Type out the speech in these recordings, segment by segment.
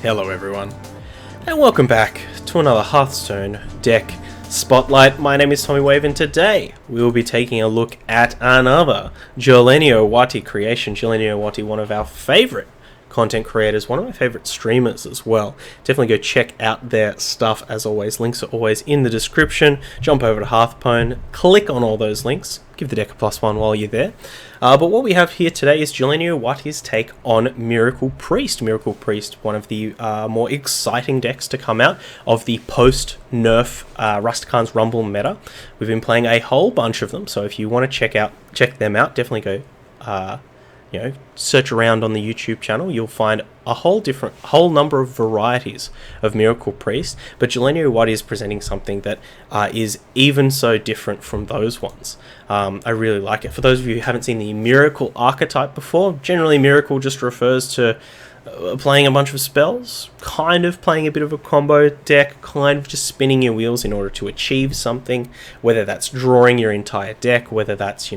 Hello everyone, and welcome back to another Hearthstone deck spotlight. My name is Tommy Wave, and today we will be taking a look at another Jeleniowatyy creation. Jeleniowatyy, one of our favourite content creators, one of my favourite streamers as well. Definitely go check out their stuff as always. Links are always in the description. Jump over to Hearthstone, click on all those links, give the deck a +1 while you're there. But what we have here today is Jeleniowaty's take on Miracle Priest. Miracle Priest, one of the more exciting decks to come out of the post-nerf Rastakhan's Rumble meta. We've been playing a whole bunch of them, so if you want to check them out, definitely go search around on the YouTube channel. You'll find a whole number of varieties of Miracle Priest, but Jeleniowatyy is presenting something that is even so different from those ones. I really like it. For those of you who haven't seen the Miracle archetype before, generally Miracle just refers to playing a bunch of spells, kind of playing a bit of a combo deck, kind of just spinning your wheels in order to achieve something, whether that's drawing your entire deck, whether that's,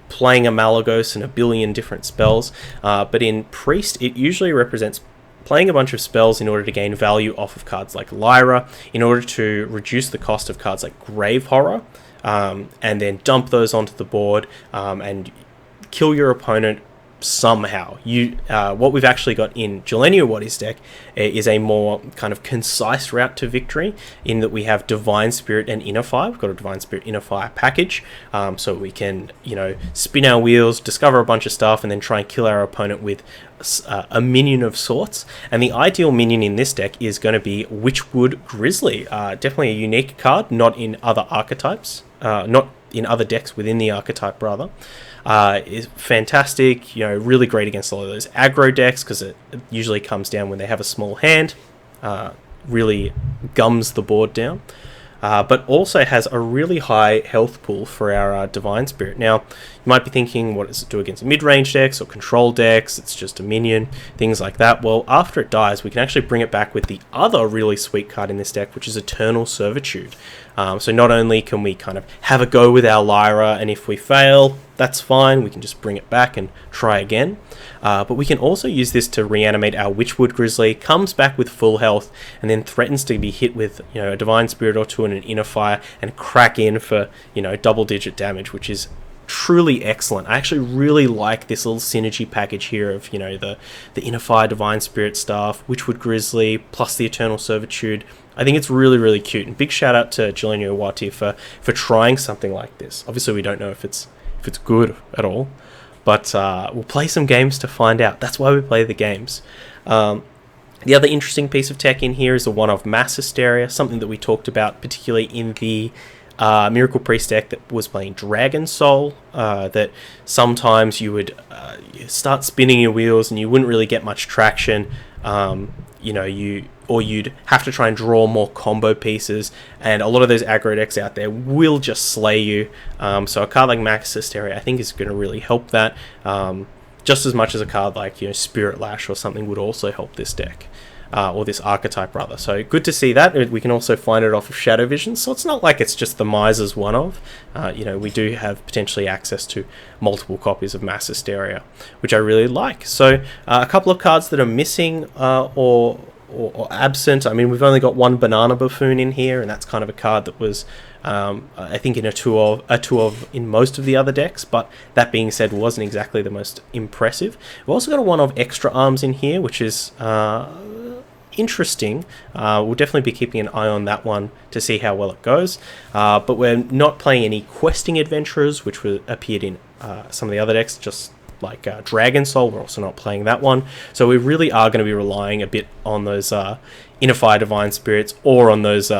playing a Malagos and a billion different spells. But in Priest, it usually represents playing a bunch of spells in order to gain value off of cards like Lyra, in order to reduce the cost of cards like Grave Horror, and then dump those onto the board and kill your opponent somehow. What we've actually got in Jeleniowaty's deck is a more kind of concise route to victory, in that we have Divine Spirit and Inner Fire. We've got a Divine Spirit Inner Fire package, so we can spin our wheels, discover a bunch of stuff, and then try and kill our opponent with a minion of sorts. And the ideal minion in this deck is going to be Witchwood Grizzly. Definitely a unique card, not in other archetypes, not in other decks within the archetype rather. Is fantastic, really great against a lot of those aggro decks, because it usually comes down when they have a small hand, really gums the board down, but also has a really high health pool for our Divine Spirit. Now, you might be thinking, what does it do against mid-range decks or control decks? It's just a minion, things like that. Well, after it dies, we can actually bring it back with the other really sweet card in this deck, which is Eternal Servitude. So not only can we kind of have a go with our Lyra, and if we fail, that's fine, we can just bring it back and try again. But we can also use this to reanimate our Witchwood Grizzly, comes back with full health, and then threatens to be hit with a Divine Spirit or two and an Inner Fire, and crack in for double-digit damage, which is truly excellent. I actually really like this little synergy package here of the Inner Fire, Divine Spirit stuff, Witchwood Grizzly, plus the Eternal Servitude. I think it's really, really cute, and big shout out to Jeleniowatyy for trying something like this. Obviously, we don't know if it's good at all, but we'll play some games to find out. That's why we play the games. The other interesting piece of tech in here is the one of Mass Hysteria, something that we talked about particularly in the Miracle Priest deck that was playing Dragon Soul, that sometimes you would start spinning your wheels and you wouldn't really get much traction. You'd have to try and draw more combo pieces, and a lot of those aggro decks out there will just slay you. So a card like Mass Hysteria, I think, is going to really help that, just as much as a card like Spirit Lash or something would also help this deck, or this archetype rather. So good to see that. We can also find it off of Shadow Vision, so it's not like it's just the Miser's one of. We do have potentially access to multiple copies of Mass Hysteria, which I really like. So a couple of cards that are missing or absent. I mean, we've only got one Banana Buffoon in here, and that's kind of a card that was I think in a two of in most of the other decks, but that being said, wasn't exactly the most impressive. We've also got a one of Extra Arms in here, which is interesting. We'll definitely be keeping an eye on that one to see how well it goes, but we're not playing any Questing Adventurers, which appeared in some of the other decks, just like Dragon Soul. We're also not playing that one, so we really are going to be relying a bit on those Inner Fire Divine Spirits, or on those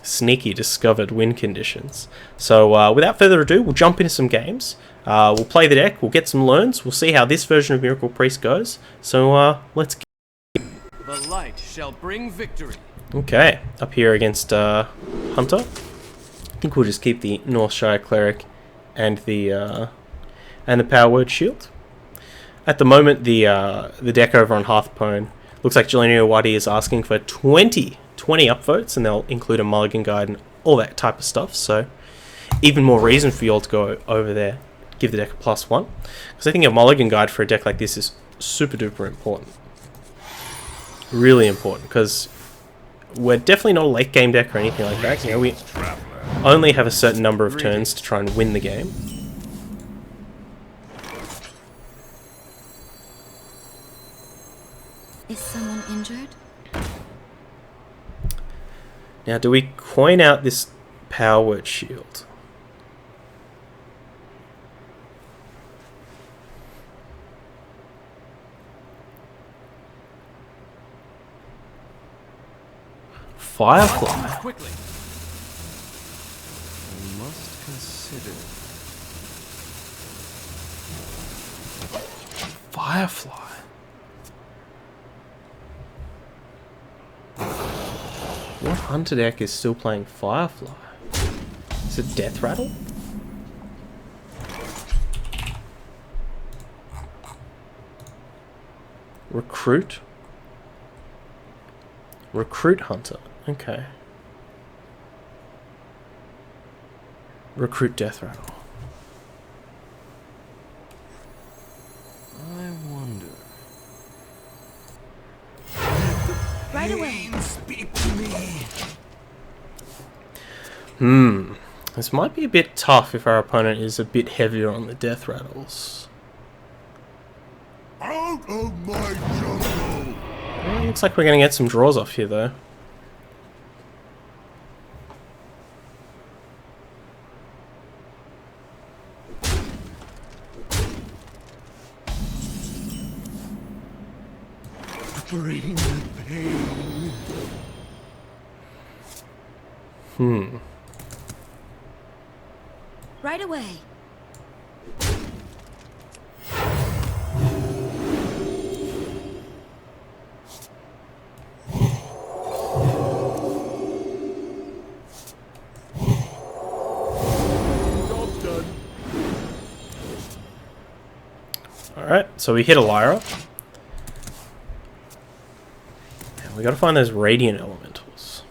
sneaky Discovered Win conditions. So without further ado, we'll jump into some games. We'll play the deck, we'll get some learns, we'll see how this version of Miracle Priest goes. So let's get the light shall bring victory. Okay, up here against Hunter. I think we'll just keep the Northshire Cleric and the Power Word Shield. At the moment, the deck over on Hearthstone looks like Jeleniowatyy is asking for 20 upvotes, and they'll include a mulligan guide and all that type of stuff. So even more reason for you all to go over there, give the deck a +1, because I think a mulligan guide for a deck like this is super duper important. really important, because we're definitely not a late game deck or anything like that. You know, we only have a certain number of turns to try and win the game. Is someone injured? Now, do we coin out this power word shield? Firefly. Quickly. We must consider. Firefly. What hunter deck is still playing Firefly? Is it Death Rattle? Recruit? Recruit Hunter. Okay. Recruit Death Rattle. I wonder. Right away. Speak to me. This might be a bit tough if our opponent is a bit heavier on the Death Rattles. Out of my jungle! Well, looks like we're going to get some draws off here, though. Bring the pain. Right away. Job's done. Alright, so we hit a Lyra. And we gotta find those Radiant Elementals.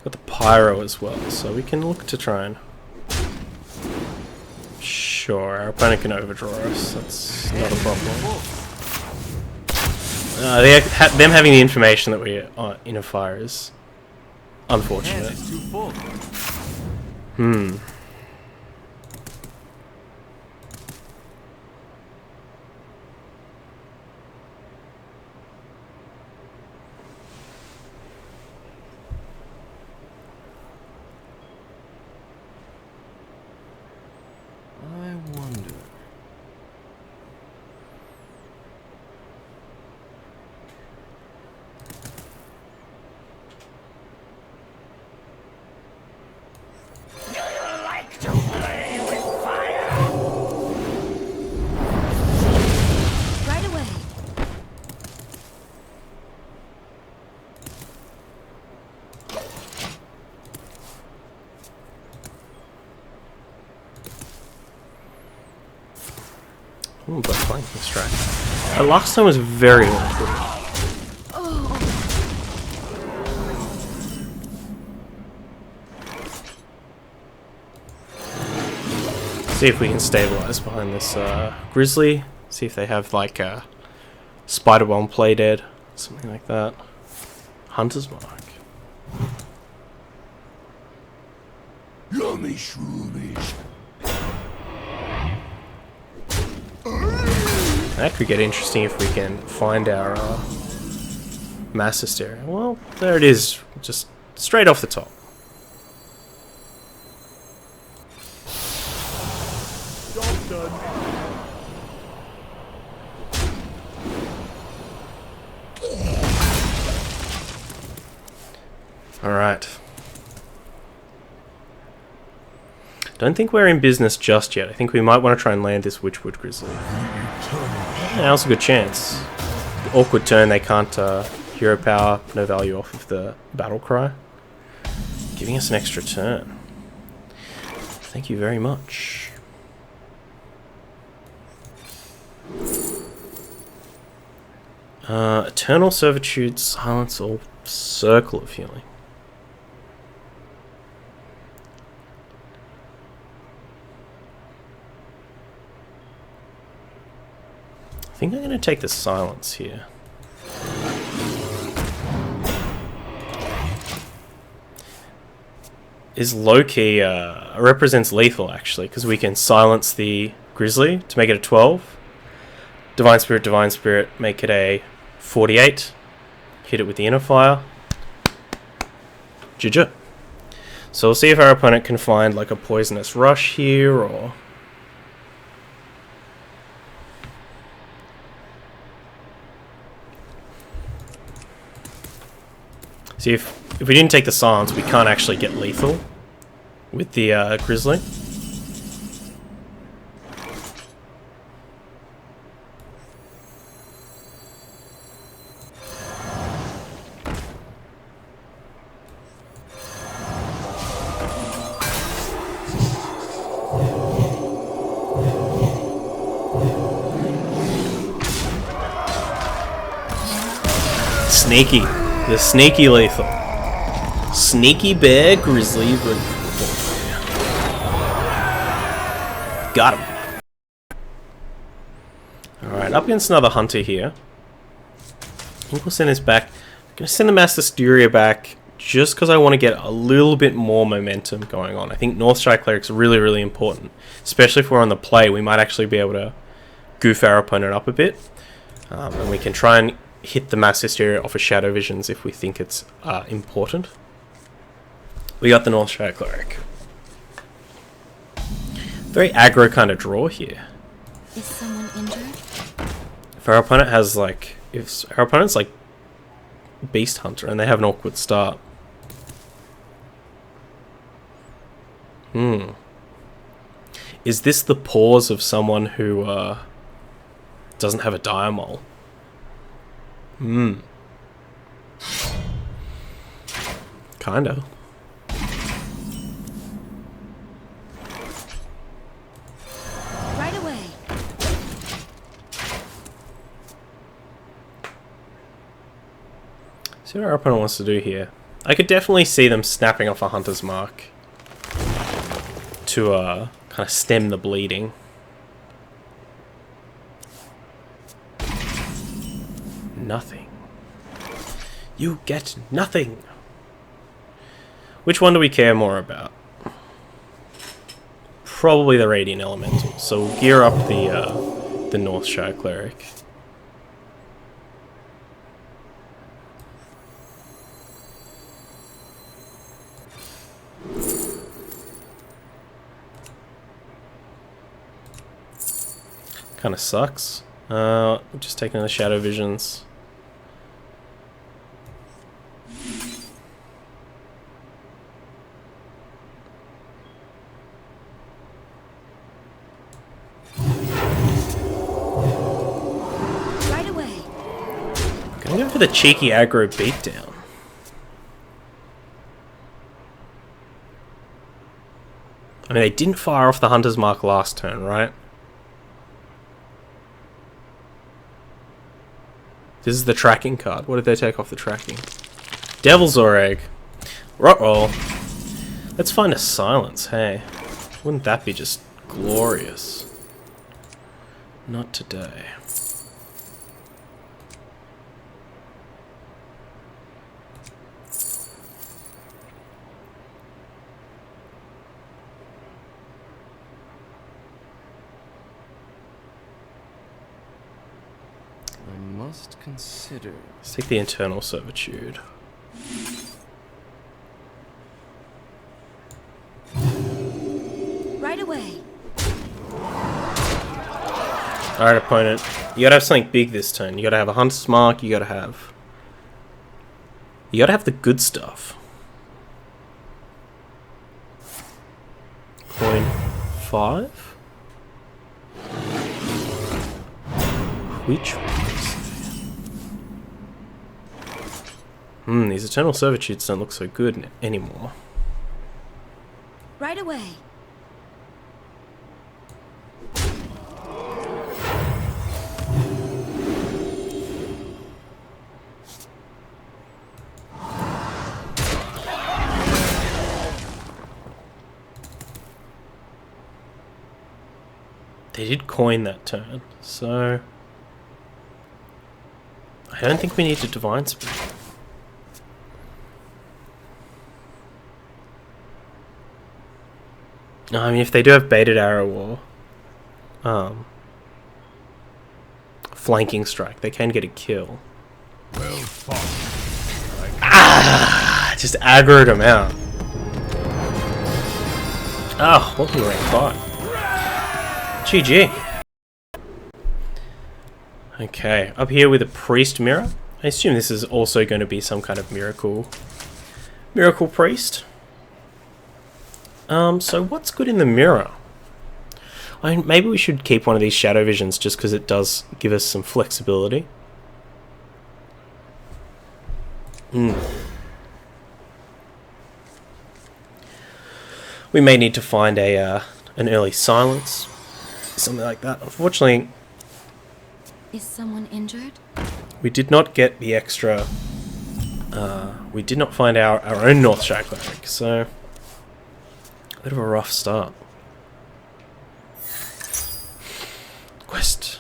Got the Pyro as well, so we can look to try and... Sure, our opponent can overdraw us, that's not a problem. Them having the information that we're in a fire is unfortunate. Hand is too full. I wonder. Right away. Ooh, but flanking strike. Last time was very awkward. Oh. See if we can stabilize behind this Grizzly. See if they have like a Spider Bomb play dead, something like that. Hunter's Mark. Yummy shroomies. That could get interesting if we can find our Mass Hysteria. Well, there it is, just straight off the top. Job's done. Alright. Don't think we're in business just yet. I think we might want to try and land this Witchwood Grizzly. Yeah, now's a good chance. The awkward turn, they can't hero power, no value off of the battle cry. Giving us an extra turn. Thank you very much. Eternal Servitude, Silence, or Circle of Healing. I think I'm going to take the silence here. Is low-key, represents lethal actually, because we can silence the Grizzly to make it a 12. Divine Spirit, make it a 48. Hit it with the Inner Fire. GG. So we'll see if our opponent can find like a Poisonous Rush here, or... See, if we didn't take the silence, we can't actually get lethal with the Grizzly. Sneaky. The sneaky lethal. Sneaky bear grizzly. Got him. Alright, up against another hunter here. I think we'll send this back. I'm going to send the Master Styria back just because I want to get a little bit more momentum going on. I think Northshire Cleric's really, really important. Especially if we're on the play, we might actually be able to goof our opponent up a bit. And we can try and hit the Master Styria off of Shadow Visions if we think it's important. We got the Northshire Cleric. Very aggro kind of draw here. Is someone injured? If our opponent has like... If our opponent's like Beast Hunter and they have an awkward start. Is this the pause of someone who doesn't have a Diamol? Kinda. Right away. See what our opponent wants to do here. I could definitely see them snapping off a Hunter's Mark to kind of stem the bleeding. Nothing. You get nothing. Which one do we care more about? Probably the Radiant Elemental. So we'll gear up the Northshire Cleric. Kind of sucks. Just taking the Shadow Visions. Right away. Gonna go for the cheeky aggro beatdown. I mean, they didn't fire off the Hunter's Mark last turn, right? This is the tracking card. What did they take off the tracking? Devil's Or Egg. Ruh-roll. Let's find a silence, hey. Wouldn't that be just glorious? Not today. I must consider. Let's take the Internal Servitude. Right away. Alright, opponent. You gotta have something big this turn. You gotta have a Hunter's Mark, you gotta have the good stuff. Coin 5? Which ones? These Eternal Servitudes don't look so good anymore. Right away. They did coin that turn, so I don't think we need to divine speed. No, I mean if they do have baited arrow or flanking strike, they can get a kill. Well fought. Ah, just aggroed him out. Oh, welcome to rank 5. GG. Okay, up here with a priest mirror. I assume this is also going to be some kind of miracle priest. So what's good in the mirror? Maybe we should keep one of these shadow visions just because it does give us some flexibility. We may need to find an early silence, something like that. Unfortunately, Is someone injured? we did not get the extra. We did not find our own Northshire cleric, so a bit of a rough start. Quest.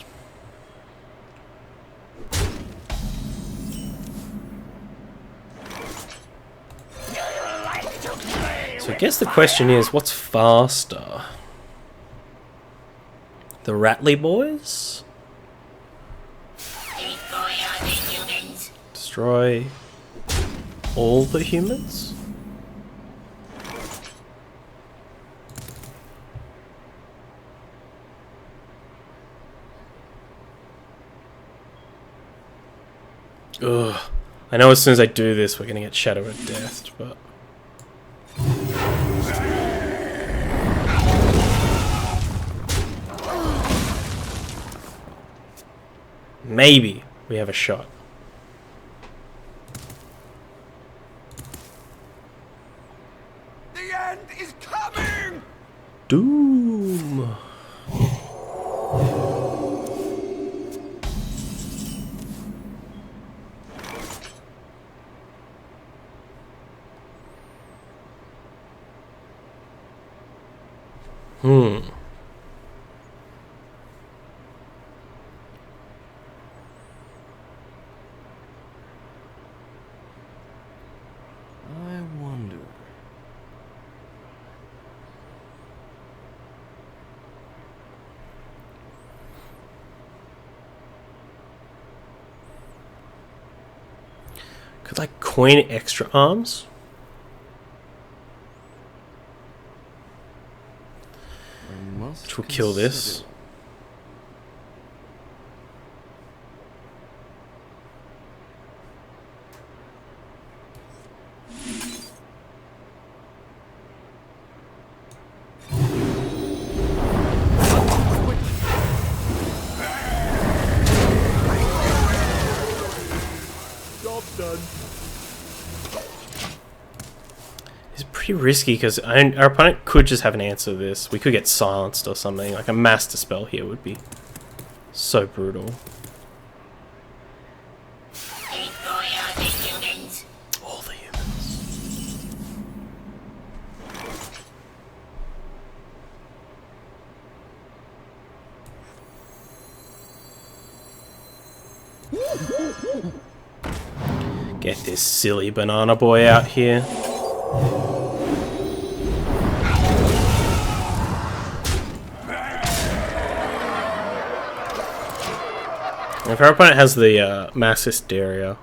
So I guess the question is, what's faster? The Ratley boys? Destroy all the humans? Ugh. I know as soon as I do this we're gonna get Shadow of Death, but... maybe we have a shot. The end is coming! Doom! I wonder. Could like coin extra arms? I must Which will kill this. consider. Job done. It's pretty risky because our opponent could just have an answer to this. We could get silenced or something. Like a master spell here would be so brutal. All the humans. Get this silly banana boy out here. If our opponent has the mass hysteria,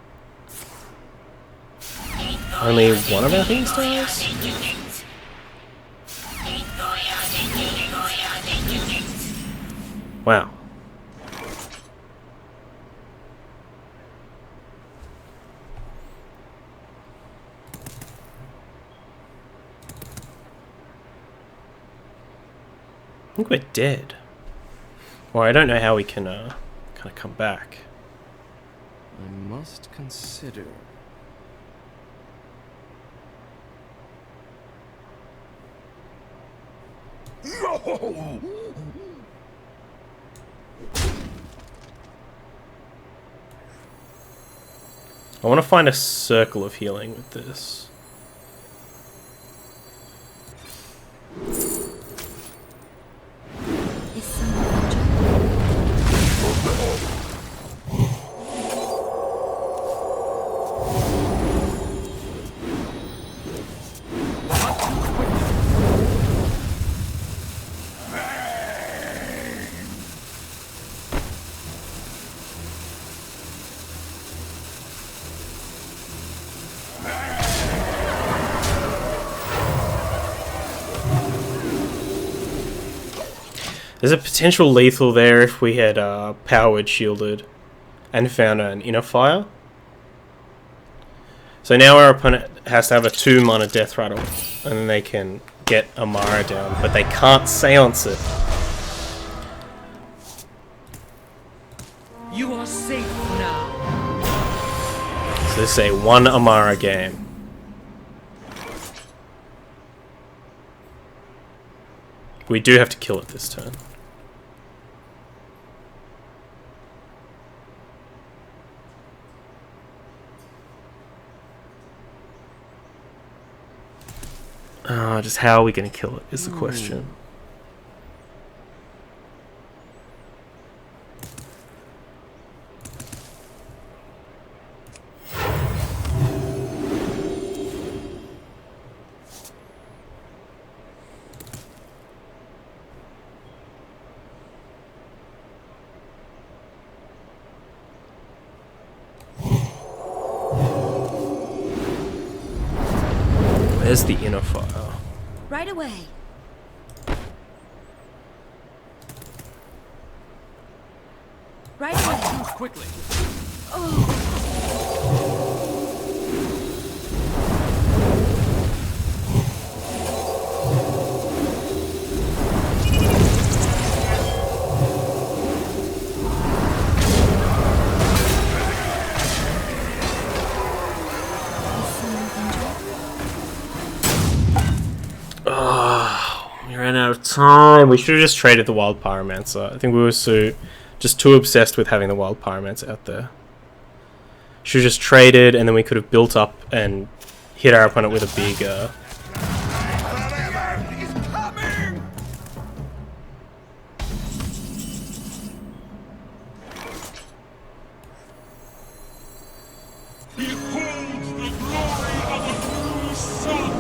only one of our things does? Wow. I think we're dead. Or I don't know how we can kind of come back. I must consider. No! I want to find a circle of healing with this. Is someone injured? There's a potential lethal there if we had powered shielded and found an inner fire. So now our opponent has to have a 2-mana death rattle, and then they can get Amara down, but they can't seance it. You are safe now. So this is a 1 Amara game. We do have to kill it this turn. Just how are we going to kill it is the question. Where's the inner fire? Right away. Right away. Move quickly. We ran out of time. We should have just traded the Wild Pyromancer. I think we were just too obsessed with having the Wild Pyromancer out there. Should have just traded, and then we could have built up and hit our opponent with a big... He's coming! Behold the glory of the true sun!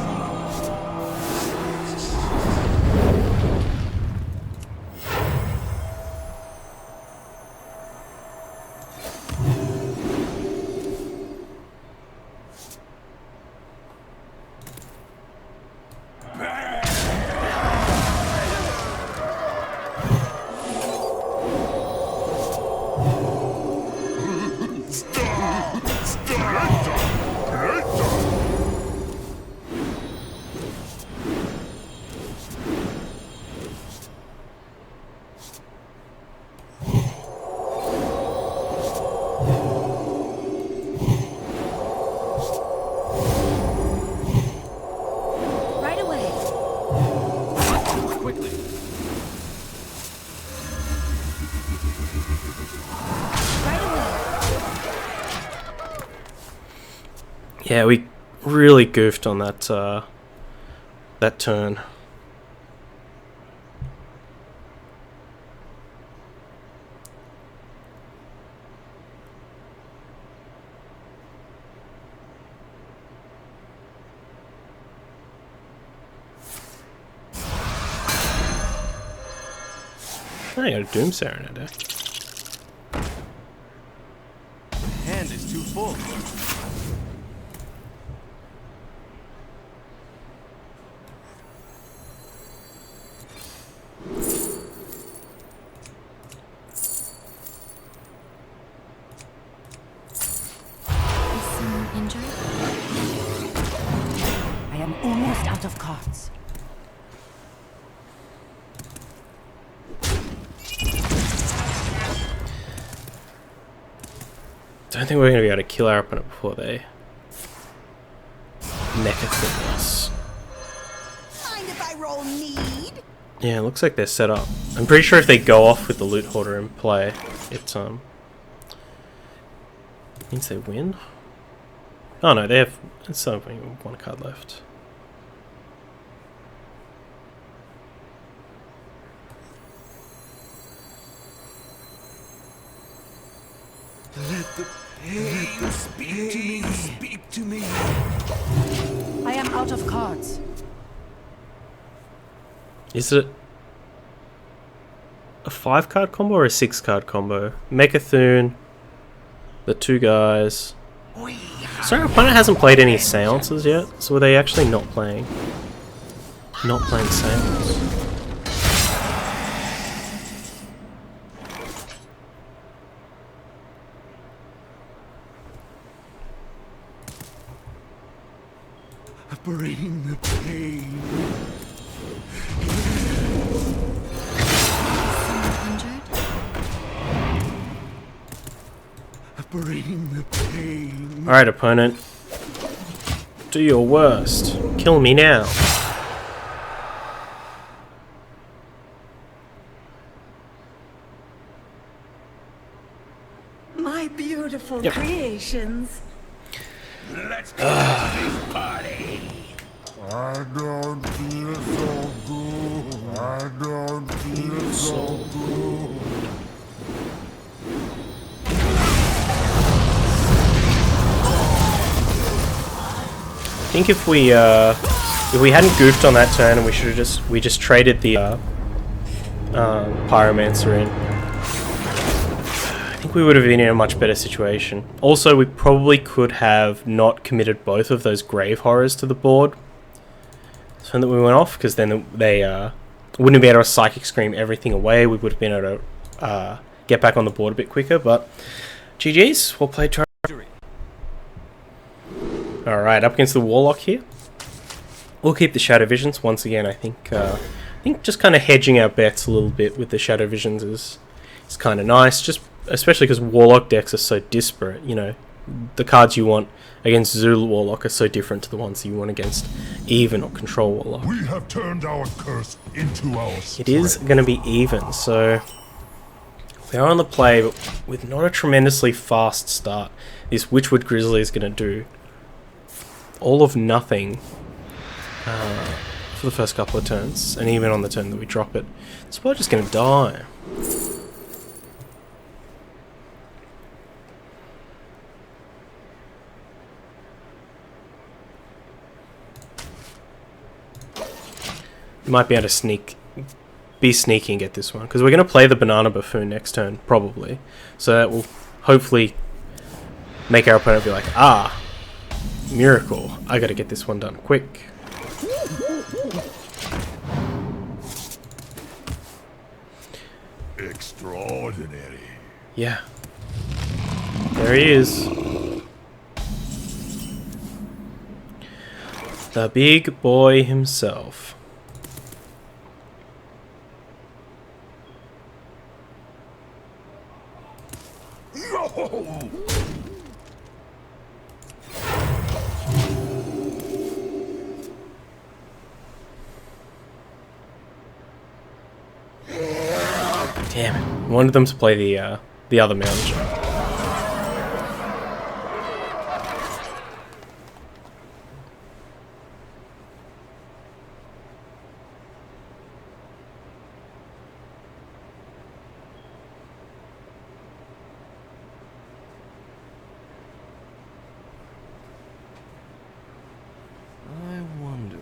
Yeah, we really goofed on that that turn. I got a Doomsayer in our deck. Hand is too full. Is someone injured? I am almost out of cards. Don't think we're going to be able to kill our opponent before they mecha us. Mind if I roll need? Yeah, it looks like they're set up. I'm pretty sure if they go off with the Loot Hoarder in play, it means they win. Oh no, they have one card left. Let the pain speak to me, speak to me. I am out of cards. Is it a 5-card combo or a 6-card combo? Mechathune, the two guys. So our opponent hasn't played any seances yet, so were they actually not playing seance? Bring the pain. Someone injured? Bring the pain. Alright, opponent. Do your worst. Kill me now. My beautiful Yep. creations. Let's get this party. I don't feel so good. I don't feel so good. I think if we hadn't goofed on that turn and we just traded the Pyromancer in, I think we would have been in a much better situation. Also, we probably could have not committed both of those Grave Horrors to the board, so that we went off, because then they wouldn't be able to Psychic Scream everything away. We would have been able to get back on the board a bit quicker. But GG's, we'll play try. Alright, up against the Warlock here. We'll keep the Shadow Visions once again. I think just kind of hedging our bets a little bit with the Shadow Visions is kind of nice, just especially because Warlock decks are so disparate. You know, the cards you want against Zulu Warlock are so different to the ones you want against Even or Control Warlock. We have turned our curse into our strength. It is going to be even, so we are on the play, but with not a tremendously fast start. This Witchwood Grizzly is going to do all of nothing for the first couple of turns, and even on the turn that we drop it, it's probably just going to die. We might be able to be sneaky and get this one, because we're going to play the Banana Buffoon next turn, probably, so that will hopefully make our opponent be like, ah, miracle, I gotta get this one done quick. Extraordinary. Yeah. There he is. The big boy himself. Damn it. I wanted them to play the other mountain jump. I wonder.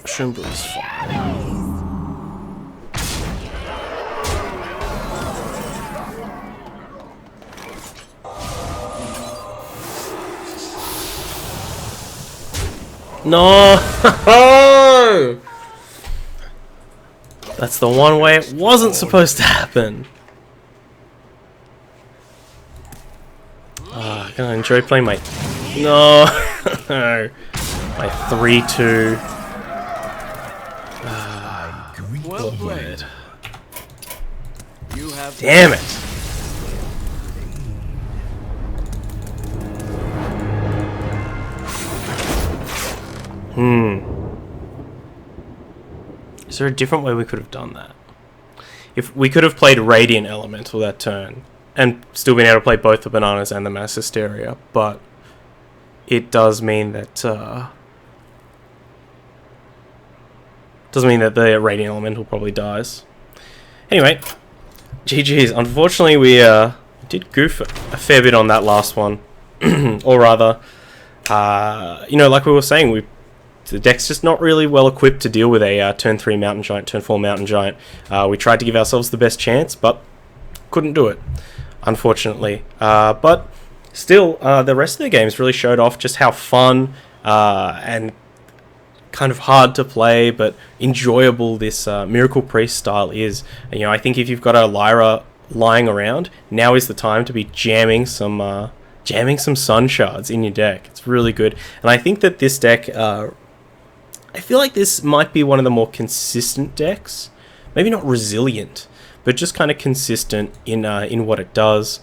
Shimble's fine. No! That's the one way it wasn't supposed to happen. I'm gonna enjoy playing my... No! My 3-2. Well played. You have. Damn it! Is there a different way we could have done that? If we could have played Radiant Elemental that turn, and still been able to play both the Bananas and the Mass Hysteria, but it does mean that the Radiant Elemental probably dies. Anyway, GG's. Unfortunately, we did goof a fair bit on that last one, or rather, you know, like we were saying, we the deck's just not really well equipped to deal with a turn 3 Mountain Giant, turn 4 Mountain Giant. We tried to give ourselves the best chance, but couldn't do it, unfortunately. But still, the rest of the games really showed off just how fun and kind of hard to play but enjoyable this Miracle Priest style is. And, I think if you've got a Lyra lying around, now is the time to be jamming some Sun Shards in your deck. It's really good, and I think that this deck, I feel like this might be one of the more consistent decks. Maybe not resilient, but just kind of consistent in what it does.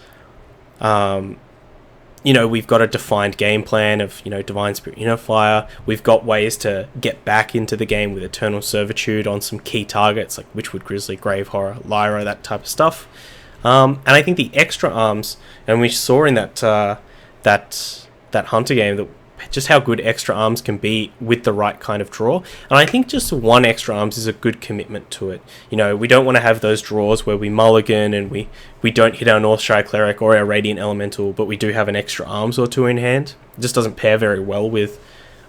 We've got a defined game plan of, Divine Spirit Unifier. We've got ways to get back into the game with Eternal Servitude on some key targets like Witchwood Grizzly, Grave Horror, Lyra, that type of stuff. And I think the extra arms, and we saw in that Hunter game, that just how good extra arms can be with the right kind of draw. And I think just one extra arms is a good commitment to it. We don't want to have those draws where we mulligan and we don't hit our Northshire Cleric or our Radiant Elemental, but we do have an extra arms or two in hand. It just doesn't pair very well with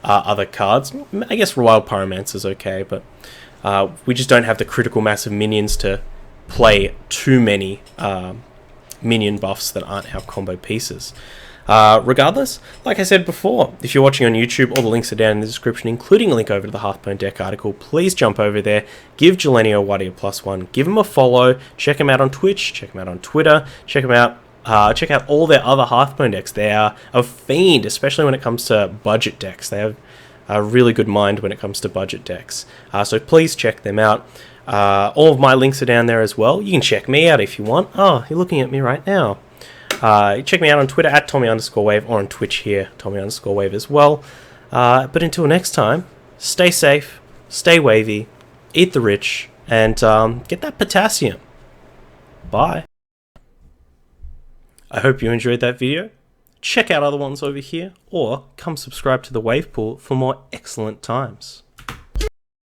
other cards. I guess Wild Pyromancer's okay, but we just don't have the critical mass of minions to play too many minion buffs that aren't our combo pieces. Regardless, like I said before, if you're watching on YouTube, all the links are down in the description, including a link over to the Hearthstone deck article. Please jump over there, give Jeleniowatyy a +1, give him a follow, check him out on Twitch, check him out on Twitter, check out all their other Hearthstone decks. They are a fiend, especially when it comes to budget decks. They have a really good mind when it comes to budget decks. So please check them out. All of my links are down there as well. You can check me out if you want. Oh, you're looking at me right now. Check me out on Twitter at Tommy_Wave, or on Twitch here, Tommy_Wave as well. But until next time, stay safe, stay wavy, eat the rich, and get that potassium. Bye. I hope you enjoyed that video. Check out other ones over here, or come subscribe to the Wave Pool for more excellent times.